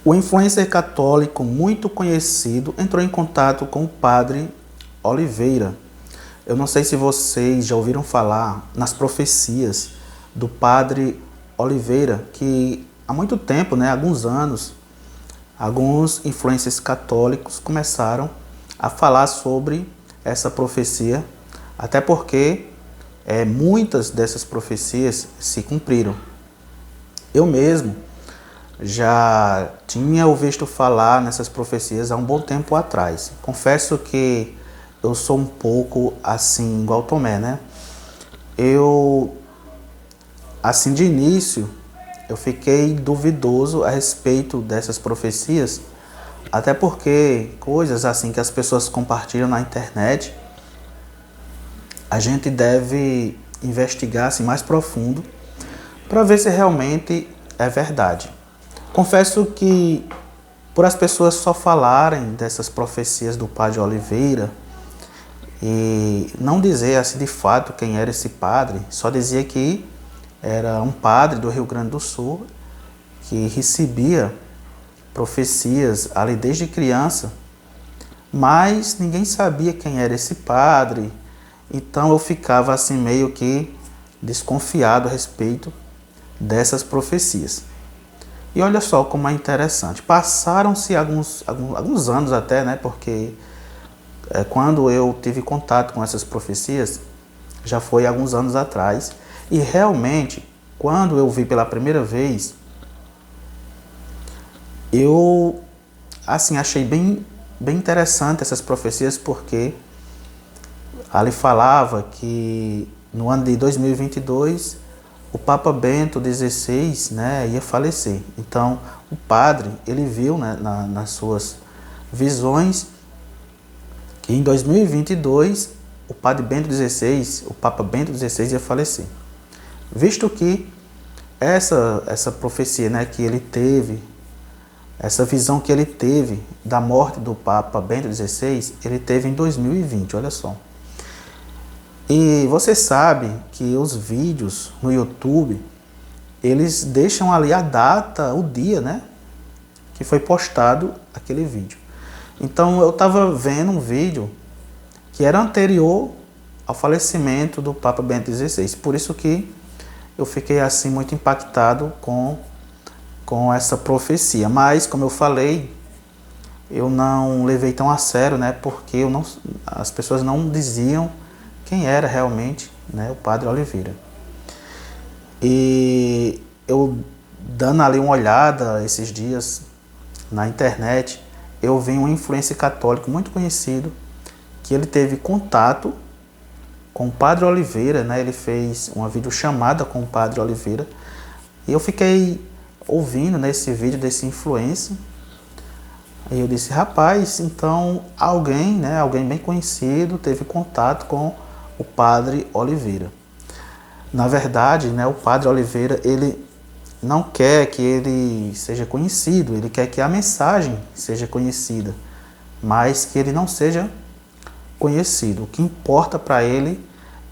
O influencer católico muito conhecido entrou em contato com o padre Oliveira. Eu não sei se vocês já ouviram falar nas profecias do padre Oliveira, que há muito tempo, há alguns anos, alguns influencers católicos começaram a falar sobre essa profecia, até porque muitas dessas profecias se cumpriram. Eu mesmo já tinha ouvido falar nessas profecias há um bom tempo atrás. Confesso que eu sou um pouco assim, igual Tomé, né? Eu, assim de início, eu fiquei duvidoso a respeito dessas profecias, até porque coisas assim que as pessoas compartilham na internet, a gente deve investigar assim, mais profundo para ver se realmente é verdade. Confesso que por as pessoas só falarem dessas profecias do padre Oliveira e não dizer assim de fato quem era esse padre, só dizia que era um padre do Rio Grande do Sul que recebia profecias ali desde criança, mas ninguém sabia quem era esse padre, então eu ficava assim meio que desconfiado a respeito dessas profecias. E olha só como é interessante, passaram-se alguns anos até, né, porque quando eu tive contato com essas profecias, já foi alguns anos atrás, e realmente, quando eu vi pela primeira vez, eu assim achei bem interessante essas profecias, porque ali falava que no ano de 2022 o Papa Bento XVI, ia falecer. Então o padre ele viu, nas suas visões que em 2022 o Padre Bento XVI, o Papa Bento XVI ia falecer. Visto que essa profecia, que ele teve, essa visão que ele teve da morte do Papa Bento XVI, ele teve em 2020, olha só. E você sabe que os vídeos no YouTube, eles deixam ali a data, o dia, que foi postado aquele vídeo. Então eu estava vendo um vídeo que era anterior ao falecimento do Papa Bento XVI. Por isso que eu fiquei assim muito impactado com essa profecia. Mas, como eu falei, eu não levei tão a sério, porque as pessoas não diziam quem era realmente, o Padre Oliveira. E eu dando ali uma olhada esses dias na internet, eu vi um influencer católico muito conhecido que ele teve contato com o Padre Oliveira, ele fez uma videochamada com o Padre Oliveira, e eu fiquei ouvindo nesse vídeo desse influencer, e eu disse, rapaz, então alguém bem conhecido teve contato com o Padre Oliveira. Na verdade, o Padre Oliveira, ele não quer que ele seja conhecido, ele quer que a mensagem seja conhecida, mas que ele não seja conhecido. O que importa para ele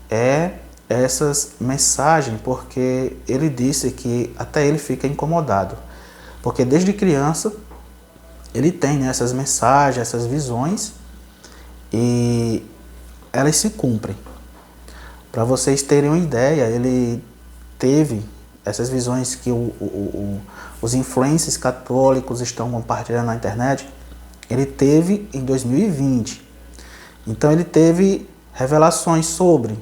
é essas mensagens, porque ele disse que até ele fica incomodado, porque desde criança ele tem essas mensagens, essas visões, e elas se cumprem. Para vocês terem uma ideia, ele teve essas visões que os influencers católicos estão compartilhando na internet, ele teve em 2020. Então ele teve revelações sobre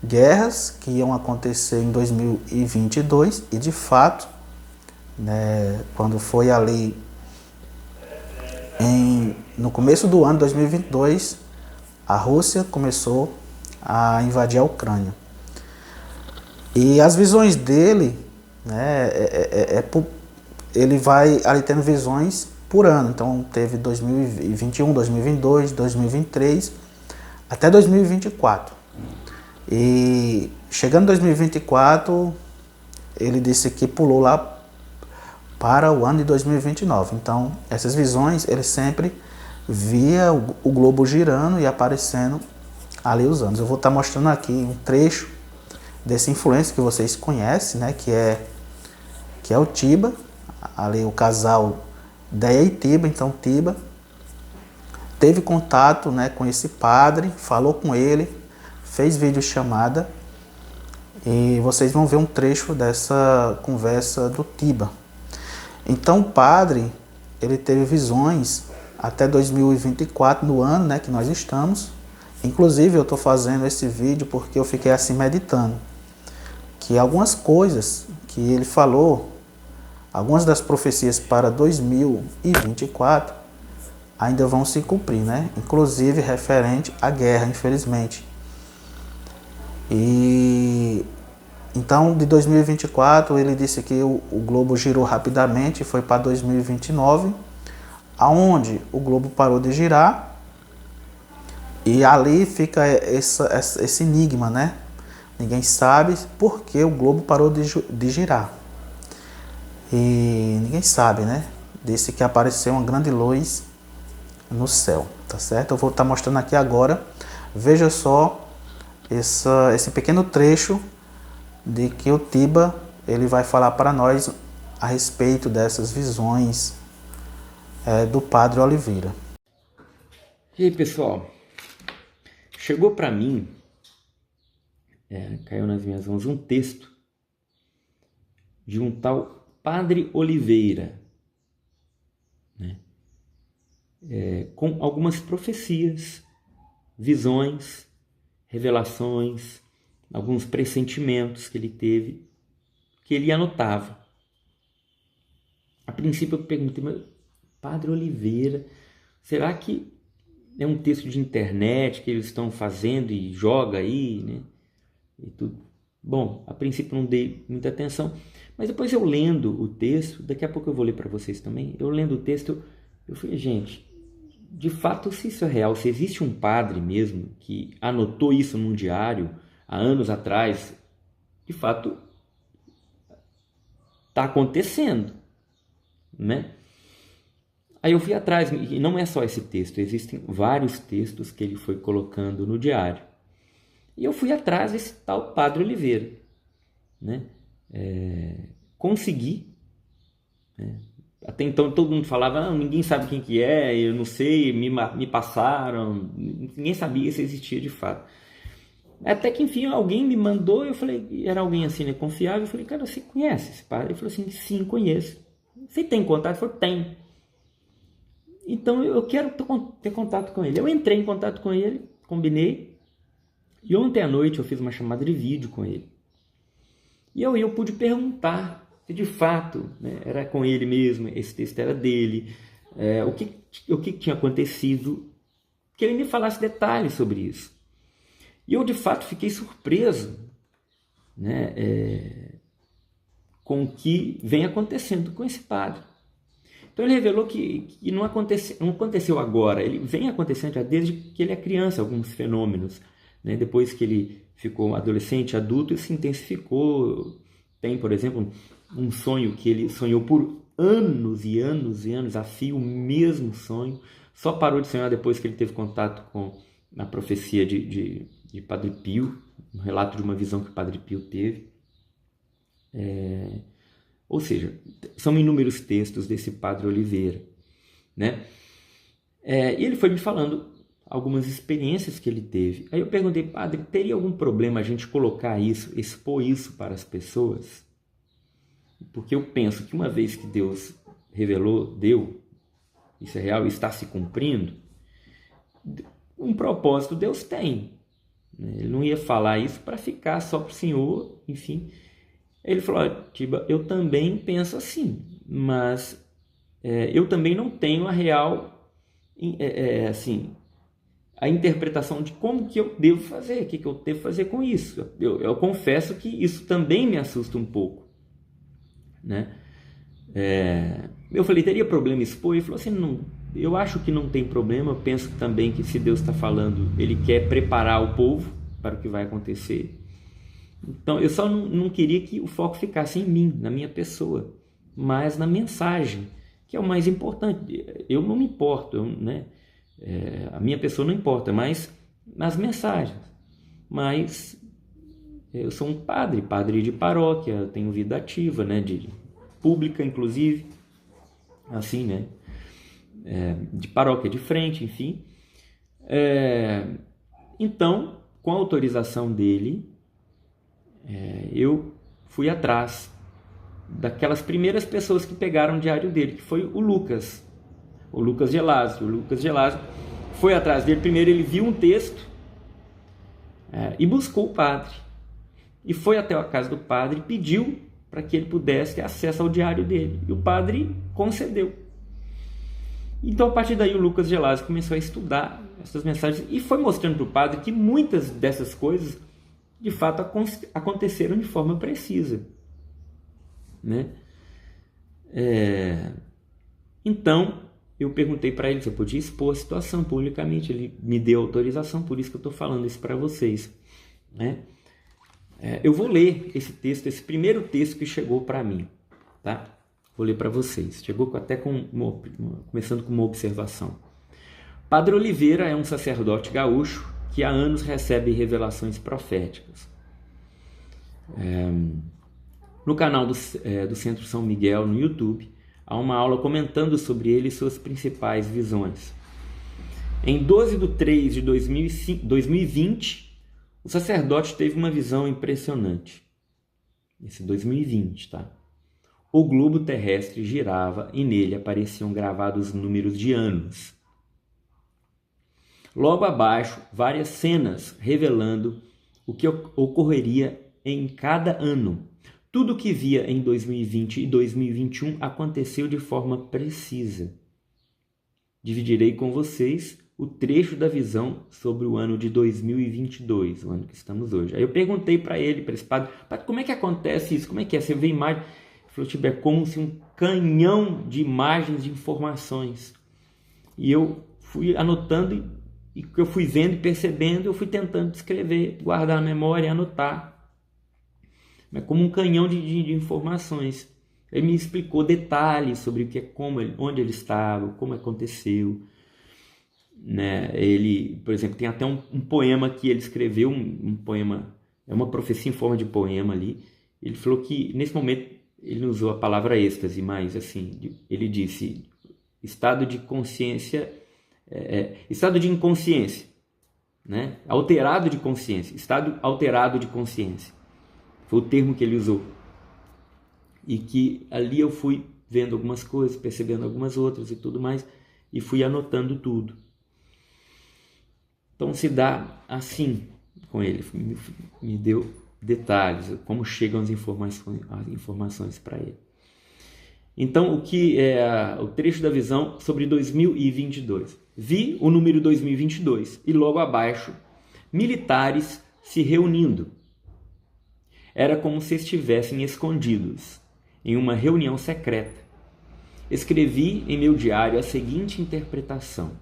guerras que iam acontecer em 2022 e de fato, quando foi ali no começo do ano 2022, a Rússia começou a invadir a Ucrânia. E as visões dele, ele vai ali tendo visões por ano. Então teve 2021, 2022, 2023, até 2024. E chegando em 2024, ele disse que pulou lá para o ano de 2029. Então essas visões, ele sempre via o globo girando e aparecendo ali os anos. Eu vou estar mostrando aqui um trecho desse influencer que vocês conhecem, que é o Tiba, ali o casal Daí Tiba, então Tiba teve contato, né, com esse padre, falou com ele, fez videochamada e vocês vão ver um trecho dessa conversa do Tiba. Então o padre, ele teve visões até 2024, no ano, né, que nós estamos. Inclusive eu estou fazendo esse vídeo porque eu fiquei assim meditando, que algumas coisas que ele falou, algumas das profecias para 2024 ainda vão se cumprir, né? Inclusive referente à guerra, infelizmente. E então, de 2024, ele disse que o globo girou rapidamente e foi para 2029, aonde o globo parou de girar. E ali fica esse enigma, né? Ninguém sabe por que o globo parou de girar. E ninguém sabe, né? Disse que apareceu uma grande luz no céu, tá certo? Eu vou estar mostrando aqui agora. Veja só esse pequeno trecho de que o Tiba ele vai falar para nós a respeito dessas visões do Padre Oliveira. E aí, pessoal, chegou para mim, caiu nas minhas mãos um texto de um tal Padre Oliveira, né? Com algumas profecias, visões, revelações, alguns pressentimentos que ele teve, que ele anotava. A princípio eu perguntei, mas Padre Oliveira, será que é um texto de internet que eles estão fazendo e joga aí, né? E tudo. Bom, a princípio não dei muita atenção, mas depois eu lendo o texto, daqui a pouco eu vou ler para vocês também, eu lendo o texto, eu falei, gente, de fato, se isso é real, se existe um padre mesmo que anotou isso num diário há anos atrás, de fato, está acontecendo, né? Aí eu fui atrás, e não é só esse texto, existem vários textos que ele foi colocando no diário. E eu fui atrás desse tal Padre Oliveira, né? Consegui, né? Até então todo mundo falava, ninguém sabe quem que é, eu não sei, me passaram, ninguém sabia se existia de fato. Até que enfim alguém me mandou, eu falei, era alguém assim, né, confiável, eu falei, cara, você conhece esse padre? Ele falou assim, sim, conheço. Você tem contato? Eu falei, tem. Então eu quero ter contato com ele. Eu entrei em contato com ele, combinei, e ontem à noite eu fiz uma chamada de vídeo com ele. E eu pude perguntar se de fato, né, era com ele mesmo, esse texto era dele, o que tinha acontecido, que ele me falasse detalhes sobre isso. E eu de fato fiquei surpreso, né, com o que vem acontecendo com esse padre. Então ele revelou que não aconteceu agora, ele vem acontecendo já desde que ele é criança, alguns fenômenos, né? Depois que ele ficou adolescente, adulto, isso se intensificou. Tem, por exemplo, um sonho que ele sonhou por anos e anos e anos, a fio, o mesmo sonho, só parou de sonhar depois que ele teve contato com a profecia de Padre Pio, um relato de uma visão que o Padre Pio teve. Ou seja, são inúmeros textos desse Padre Oliveira, né? E ele foi me falando algumas experiências que ele teve. Aí eu perguntei, padre, teria algum problema a gente colocar isso, expor isso para as pessoas? Porque eu penso que uma vez que Deus revelou, isso é real, está se cumprindo, um propósito Deus tem. Ele não ia falar isso para ficar só para o Senhor, enfim. Ele falou, Tiba, eu também penso assim, mas eu também não tenho a real, assim, a interpretação de como que eu devo fazer, o que eu devo fazer com isso. Eu confesso que isso também me assusta um pouco, né? Eu falei, teria problema expor? Ele falou assim, não, eu acho que não tem problema, eu penso também que se Deus está falando, Ele quer preparar o povo para o que vai acontecer. Então, eu só não queria que o foco ficasse em mim, na minha pessoa, mas na mensagem, que é o mais importante. Eu não me importo, né? A minha pessoa não importa, mas nas mensagens. Mas eu sou um padre de paróquia, tenho vida ativa, né? De pública, inclusive. assim, né? De paróquia de frente, enfim. Então, com a autorização dele, eu fui atrás daquelas primeiras pessoas que pegaram o diário dele, que foi o Lucas Gelásio. O Lucas Gelásio foi atrás dele. Primeiro ele viu um texto e buscou o padre. E foi até a casa do padre e pediu para que ele pudesse ter acesso ao diário dele. E o padre concedeu. Então, a partir daí, o Lucas Gelásio começou a estudar essas mensagens e foi mostrando para o padre que muitas dessas coisas, de fato, aconteceram de forma precisa, né? Então, eu perguntei para ele se eu podia expor a situação publicamente. Ele me deu autorização, por isso que eu estou falando isso para vocês, né? Eu vou ler esse texto, esse primeiro texto que chegou para mim, tá? Vou ler para vocês. Chegou até começando com uma observação. Padre Oliveira é um sacerdote gaúcho que há anos recebe revelações proféticas. No canal do Centro São Miguel, no YouTube, há uma aula comentando sobre ele e suas principais visões. Em 12 de 3 de 2020, o sacerdote teve uma visão impressionante. Esse 2020, tá? O globo terrestre girava e nele apareciam gravados números de anos. Logo abaixo, várias cenas revelando o que ocorreria em cada ano. Tudo o que via em 2020 e 2021 aconteceu de forma precisa. Dividirei com vocês o trecho da visão sobre o ano de 2022, o ano que estamos hoje. Aí eu perguntei para ele, para esse padre, como é que acontece isso? Como é que é? Você vê imagem? Ele falou, tipo, é como se um canhão de imagens, de informações. E eu fui anotando e o que eu fui vendo e percebendo, eu fui tentando descrever, guardar na memória e anotar. É como um canhão de informações. Ele me explicou detalhes sobre o que é, onde ele estava, como aconteceu, né? Ele, por exemplo, tem até um poema que ele escreveu, um poema, é uma profecia em forma de poema ali. Ele falou que nesse momento ele não usou a palavra êxtase, mas assim, ele disse estado de consciência, estado de inconsciência, né? Alterado de consciência, estado alterado de consciência. Foi o termo que ele usou. E que ali eu fui vendo algumas coisas, percebendo algumas outras e tudo mais, e fui anotando tudo. Então se dá assim com ele, me deu detalhes, como chegam as informações para ele. Então, o que é o trecho da visão sobre 2022? Vi o número 2022 e logo abaixo, militares se reunindo. Era como se estivessem escondidos, em uma reunião secreta. Escrevi em meu diário a seguinte interpretação.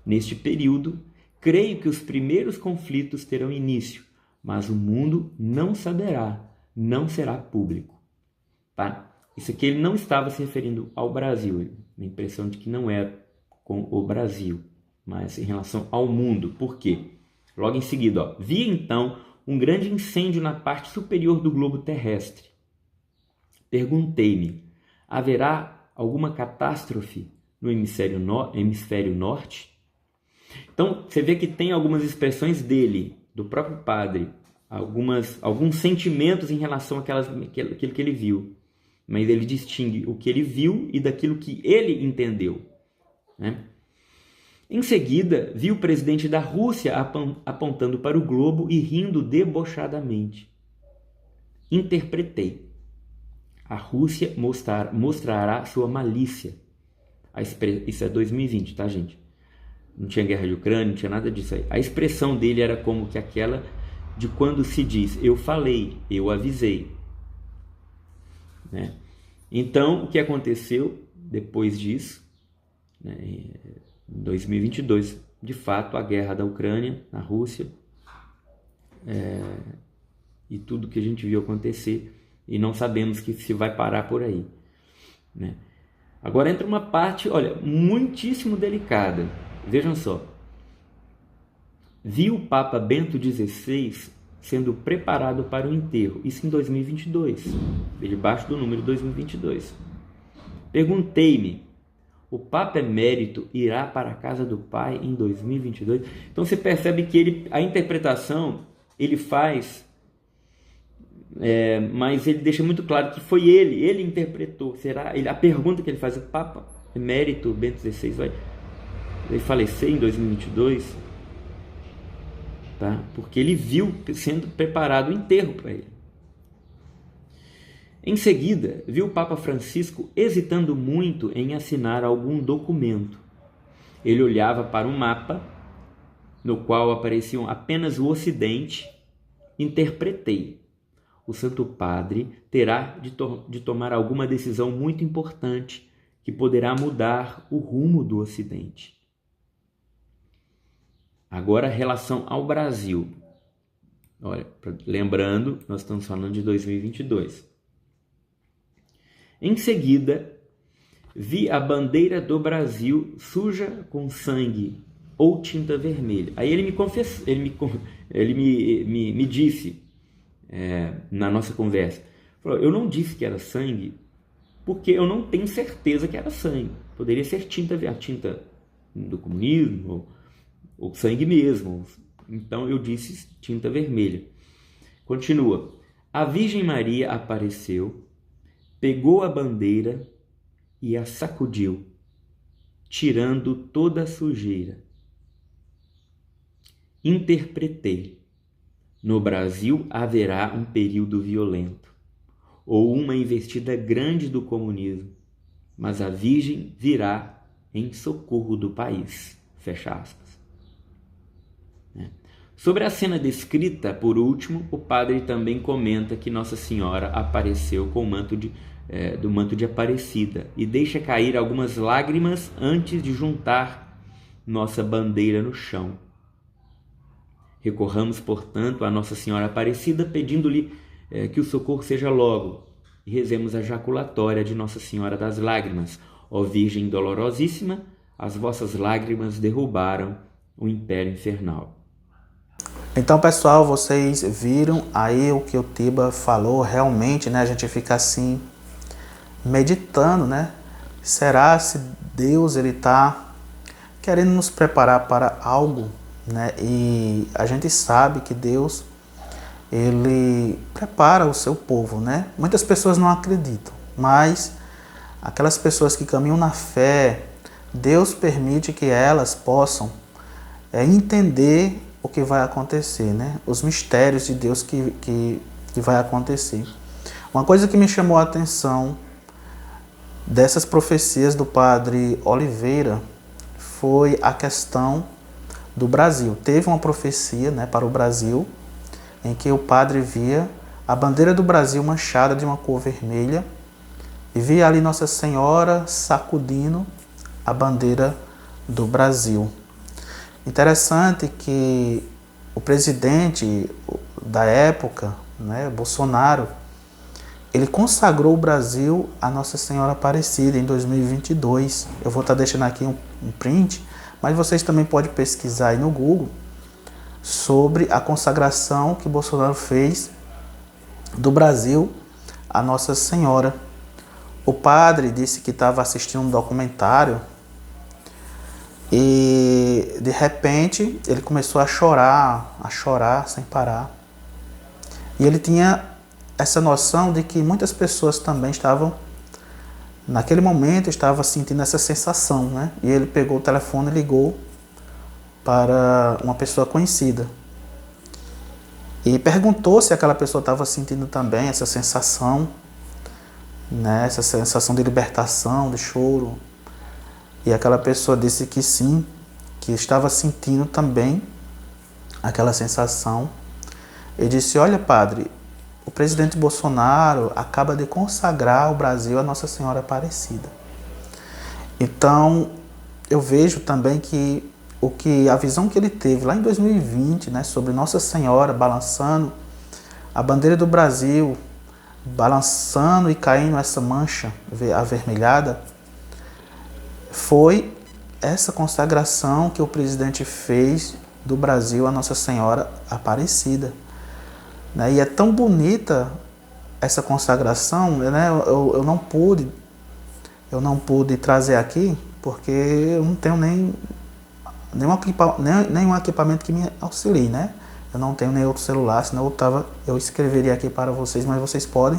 Neste período, creio que os primeiros conflitos terão início, mas o mundo não saberá, não será público. Tá? Isso aqui ele não estava se referindo ao Brasil, a impressão de que não era com o Brasil, mas em relação ao mundo. Por quê? Logo em seguida, vi então um grande incêndio na parte superior do globo terrestre. Perguntei-me, haverá alguma catástrofe no hemisfério norte? Então, você vê que tem algumas expressões dele, do próprio padre, alguns sentimentos em relação àquilo que ele viu. Mas ele distingue o que ele viu e daquilo que ele entendeu, né? Em seguida, vi o presidente da Rússia apontando para o globo e rindo debochadamente. Interpretei. A Rússia mostrará sua malícia. Isso é 2020, tá, gente? Não tinha guerra de Ucrânia, não tinha nada disso aí. A expressão dele era como que aquela de quando se diz, eu falei, eu avisei. Né? Então, o que aconteceu depois disso, né, em 2022, de fato, a guerra da Ucrânia, na Rússia, e tudo que a gente viu acontecer, e não sabemos que se vai parar por aí. Né? Agora entra uma parte, olha, muitíssimo delicada. Vejam só. Vi o Papa Bento XVI sendo preparado para o enterro. Isso em 2022. Debaixo do número 2022. Perguntei-me, O Papa Emérito irá para a casa do Pai em 2022. Então você percebe que a interpretação ele faz, mas ele deixa muito claro que foi ele interpretou. A pergunta que ele faz: o Papa Emérito Bento XVI vai falecer em 2022? Tá? Porque ele viu sendo preparado o enterro para ele. Em seguida, viu o Papa Francisco hesitando muito em assinar algum documento. Ele olhava para um mapa, no qual apareciam apenas o Ocidente. Interpretei: o Santo Padre terá de tomar alguma decisão muito importante que poderá mudar o rumo do Ocidente. Agora, relação ao Brasil. Olha, lembrando, nós estamos falando de 2022. Em seguida, vi a bandeira do Brasil suja com sangue ou tinta vermelha. Aí ele me confessou, ele me disse, na nossa conversa, falou: eu não disse que era sangue porque eu não tenho certeza que era sangue. Poderia ser a tinta do comunismo ou sangue mesmo. Então eu disse tinta vermelha. Continua: a Virgem Maria apareceu, pegou a bandeira e a sacudiu, tirando toda a sujeira. Interpretei: no Brasil haverá um período violento, ou uma investida grande do comunismo, mas a Virgem virá em socorro do país. Fecha aspas. Sobre a cena descrita, por último, o padre também comenta que Nossa Senhora apareceu com o manto de Aparecida e deixa cair algumas lágrimas antes de juntar nossa bandeira no chão. Recorramos, portanto, a Nossa Senhora Aparecida, pedindo-lhe que o socorro seja logo, e rezemos a jaculatória de Nossa Senhora das Lágrimas. Ó Virgem dolorosíssima, as vossas lágrimas derrubaram o império infernal. Então, pessoal, vocês viram aí o que o Tiba falou. Realmente, né, a gente fica assim meditando, né? Será se Deus ele está querendo nos preparar para algo, né? E a gente sabe que Deus ele prepara o seu povo, né? Muitas pessoas não acreditam, mas aquelas pessoas que caminham na fé, Deus permite que elas possam entender o que vai acontecer, né? Os mistérios de Deus que vai acontecer. Uma coisa que me chamou a atenção dessas profecias do padre Oliveira foi a questão do Brasil. Teve uma profecia, né, para o Brasil, em que o padre via a bandeira do Brasil manchada de uma cor vermelha e via ali Nossa Senhora sacudindo a bandeira do Brasil. Interessante que o presidente da época, né, Bolsonaro, ele consagrou o Brasil a Nossa Senhora Aparecida em 2022. Eu vou estar deixando aqui um print, mas vocês também podem pesquisar aí no Google sobre a consagração que Bolsonaro fez do Brasil a Nossa Senhora. O padre disse que estava assistindo um documentário e de repente ele começou a chorar sem parar. E ele tinha essa noção de que muitas pessoas também estavam, naquele momento, estavam sentindo essa sensação, né? E ele pegou o telefone e ligou para uma pessoa conhecida. E perguntou se aquela pessoa estava sentindo também essa sensação, né? Essa sensação de libertação, de choro. E aquela pessoa disse que sim, que estava sentindo também aquela sensação. Ele disse: olha, padre, o presidente Bolsonaro acaba de consagrar o Brasil a Nossa Senhora Aparecida. Então, eu vejo também que a visão que ele teve lá em 2020, né, sobre Nossa Senhora balançando a bandeira do Brasil, balançando e caindo essa mancha avermelhada, foi essa consagração que o presidente fez do Brasil a Nossa Senhora Aparecida. Né? E é tão bonita essa consagração, né? Eu não pude trazer aqui, porque eu não tenho nenhum equipamento que me auxilie, né? Eu não tenho nem outro celular, senão eu escreveria aqui para vocês, mas vocês podem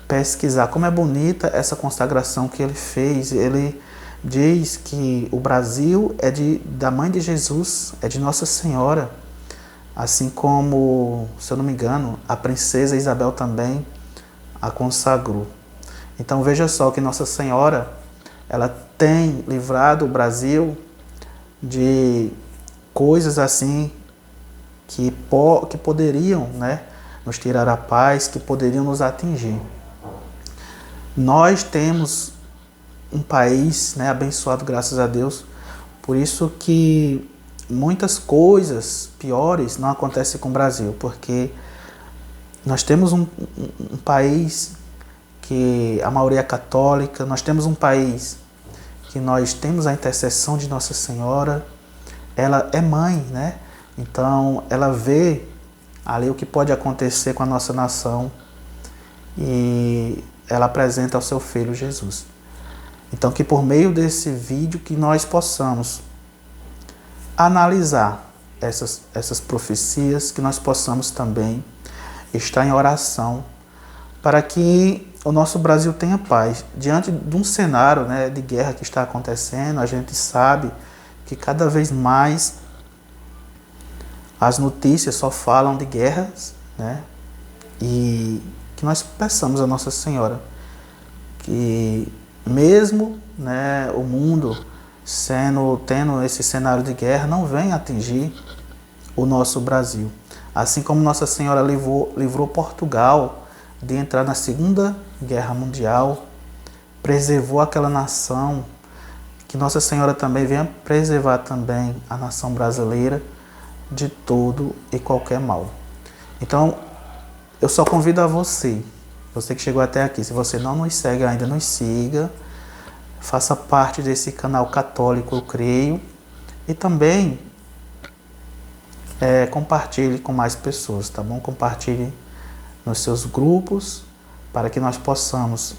pesquisar como é bonita essa consagração que ele fez. Ele diz que o Brasil é da Mãe de Jesus, é de Nossa Senhora, assim como, se eu não me engano, a princesa Isabel também a consagrou. Então veja só que Nossa Senhora, ela tem livrado o Brasil de coisas assim que poderiam, né, nos tirar a paz, que poderiam nos atingir. Nós temos um país, né, abençoado, graças a Deus, por isso que muitas coisas piores não acontecem com o Brasil, porque nós temos um país que a maioria é católica, nós temos um país que nós temos a intercessão de Nossa Senhora, ela é mãe, né? Então ela vê ali o que pode acontecer com a nossa nação e ela apresenta ao seu Filho Jesus. Então que por meio desse vídeo que nós possamos analisar essas profecias, que nós possamos também estar em oração para que o nosso Brasil tenha paz. Diante de um cenário, né, de guerra que está acontecendo, a gente sabe que cada vez mais as notícias só falam de guerras, né? E que nós peçamos a Nossa Senhora que mesmo, né, o mundo tendo esse cenário de guerra, não venha atingir o nosso Brasil. Assim como Nossa Senhora livrou Portugal de entrar na Segunda Guerra Mundial, preservou aquela nação, que Nossa Senhora também venha preservar também a nação brasileira de todo e qualquer mal. Então, eu só convido a você que chegou até aqui, se você não nos segue ainda, nos siga, faça parte desse canal católico, eu creio, e também compartilhe com mais pessoas, tá bom? Compartilhe nos seus grupos, para que nós possamos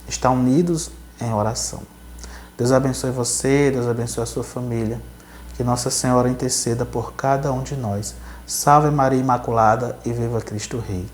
estar unidos em oração. Deus abençoe você, Deus abençoe a sua família. Que Nossa Senhora interceda por cada um de nós. Salve Maria Imaculada e viva Cristo Rei.